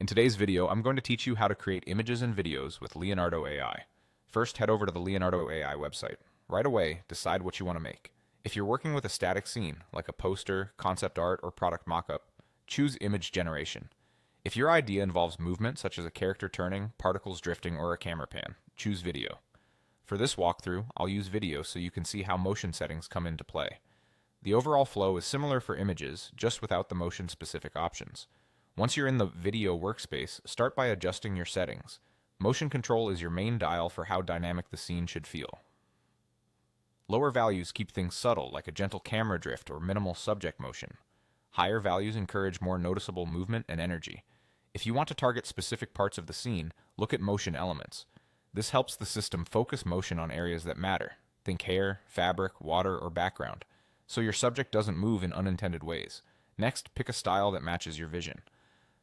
In today's video, I'm going to teach you how to create images and videos with Leonardo AI. First, head over to the Leonardo AI website. Right away, decide what you want to make. If you're working with a static scene, like a poster, concept art, or product mockup, choose image generation. If your idea involves movement, such as a character turning, particles drifting, or a camera pan, choose video. For this walkthrough, I'll use video so you can see how motion settings come into play. The overall flow is similar for images, just without the motion-specific options. Once you're in the video workspace, start by adjusting your settings. Motion control is your main dial for how dynamic the scene should feel. Lower values keep things subtle, like a gentle camera drift or minimal subject motion. Higher values encourage more noticeable movement and energy. If you want to target specific parts of the scene, look at motion elements. This helps the system focus motion on areas that matter. Think hair, fabric, water, or background, so your subject doesn't move in unintended ways. Next, pick a style that matches your vision.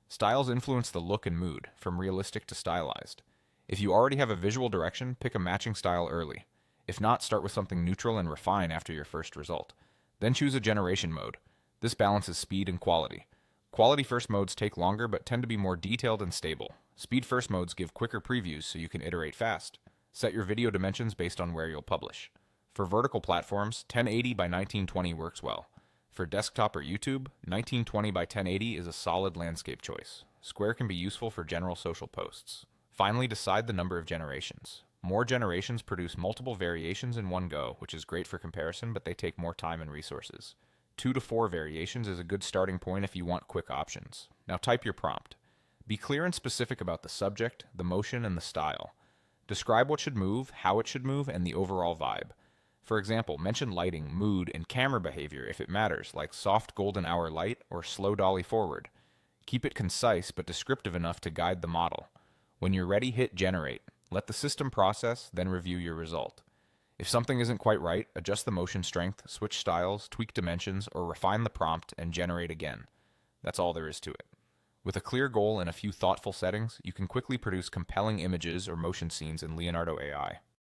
Styles influence the look and mood, from realistic to stylized. If you already have a visual direction, pick a matching style early. If not, start with something neutral and refine after your first result. Then choose a generation mode. This balances speed and quality. Quality first modes take longer but tend to be more detailed and stable. Speed first modes give quicker previews so you can iterate fast. Set your video dimensions based on where you'll publish. For vertical platforms, 1080 by 1920 works well. For desktop or YouTube, 1920 by 1080 is a solid landscape choice. Square can be useful for general social posts. Finally, decide the number of generations. More generations produce multiple variations in one go, which is great for comparison, but they take more time and resources. 2 to 4 variations is a good starting point if you want quick options. Now type your prompt. Be clear and specific about the subject, the motion, and the style. Describe what should move, how it should move, and the overall vibe. For example, mention lighting, mood, and camera behavior if it matters, like soft golden hour light or slow dolly forward. Keep it concise but descriptive enough to guide the model. When you're ready, hit generate. Let the system process, then review your result. If something isn't quite right, adjust the motion strength, switch styles, tweak dimensions, or refine the prompt and generate again. That's all there is to it. With a clear goal and a few thoughtful settings, you can quickly produce compelling images or motion scenes in Leonardo AI.